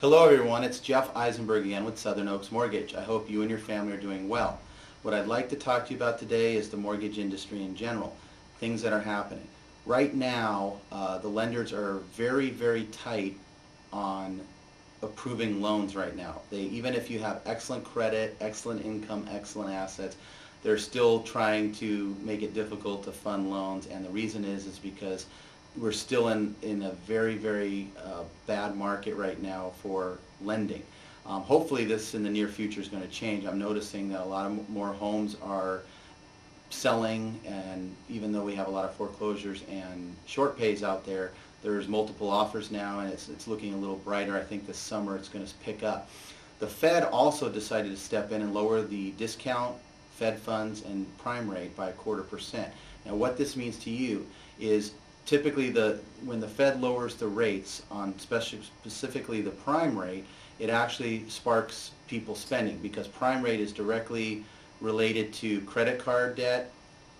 Hello everyone, it's Jeff Eisenberg again with Southern Oaks Mortgage. I hope you and your family are doing well. What I'd like to talk to you about today is the mortgage industry in general, things that are happening. Right now, the lenders are very tight on approving loans right now. Even if you have excellent credit, excellent income, excellent assets, they're still trying to make it difficult to fund loans, and the reason is because we're still in a very bad market right now for lending. Hopefully this in the near future is going to change. I'm noticing that a lot more homes are selling, and even though we have a lot of foreclosures and short pays out there, there's multiple offers now, and it's looking a little brighter. I think this summer it's going to pick up. The Fed also decided to step in and lower the discount, Fed funds, and prime rate by 1/4%. Now what this means to you is typically when the Fed lowers the rates on specifically the prime rate, it actually sparks people spending, because prime rate is directly related to credit card debt,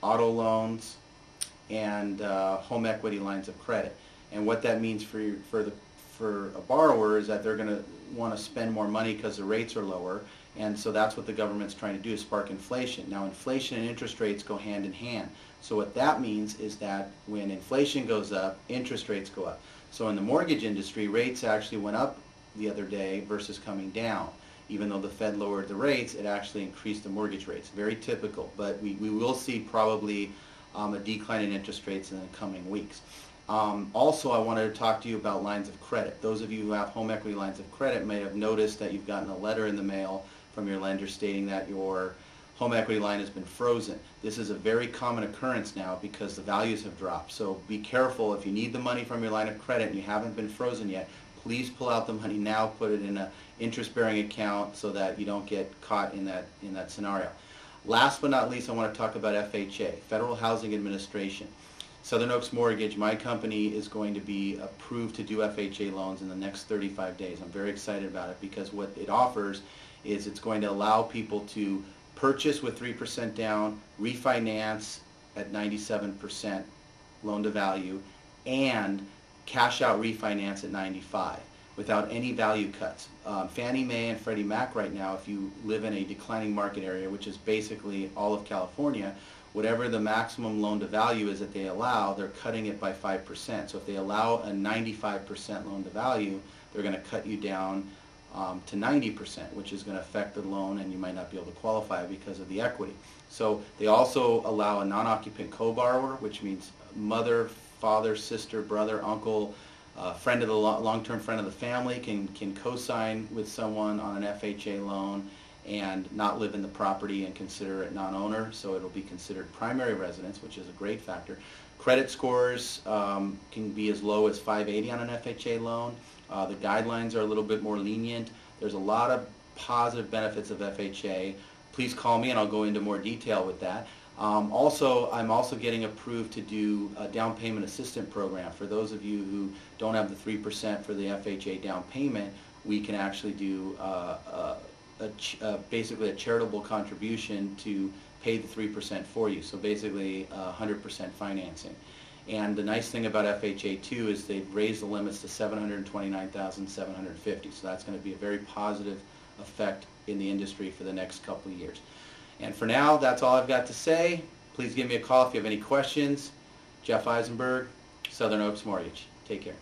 auto loans, and home equity lines of credit. And what that means for a borrower is that they're going to want to spend more money because the rates are lower, and so that's what the government's trying to do, is spark inflation. Now inflation and interest rates go hand in hand. So what that means is that when inflation goes up, interest rates go up. So in the mortgage industry, rates actually went up the other day versus coming down. Even though the Fed lowered the rates, it actually increased the mortgage rates. Very typical, but we will see probably a decline in interest rates in the coming weeks. Also, I wanted to talk to you about lines of credit. Those of you who have home equity lines of credit may have noticed that you've gotten a letter in the mail from your lender stating that your home equity line has been frozen. This is a very common occurrence now because the values have dropped. So be careful. If you need the money from your line of credit and you haven't been frozen yet, please pull out the money now, put it in an interest-bearing account so that you don't get caught in that scenario. Last but not least, I want to talk about FHA, Federal Housing Administration. Southern Oaks Mortgage, my company, is going to be approved to do FHA loans in the next 35 days. I'm very excited about it because what it offers is it's going to allow people to purchase with 3% down, refinance at 97% loan to value, and cash out refinance at 95 without any value cuts. Fannie Mae and Freddie Mac right now, if you live in a declining market area, which is basically all of California, whatever the maximum loan to value is that they allow, they're cutting it by 5%. So if they allow a 95% loan to value, they're going to cut you down to 90%, which is going to affect the loan, and you might not be able to qualify because of the equity. So they also allow a non-occupant co-borrower, which means mother, father, sister, brother, uncle, friend of the long-term friend of the family can co-sign with someone on an FHA loan and not live in the property and consider it non-owner, so it'll be considered primary residence, which is a great factor. Credit scores can be as low as 580 on an FHA loan. The guidelines are a little bit more lenient. There's a lot of positive benefits of FHA. Please call me and I'll go into more detail with that. I'm also getting approved to do a down payment assistance program. For those of you who don't have the 3% for the FHA down payment, we can actually do basically a charitable contribution to pay the 3% for you. So basically 100% financing. And the nice thing about FHA too is they've raised the limits to $729,750. So that's going to be a very positive effect in the industry for the next couple of years. And for now, that's all I've got to say. Please give me a call if you have any questions. Jeff Eisenberg, Southern Oaks Mortgage. Take care.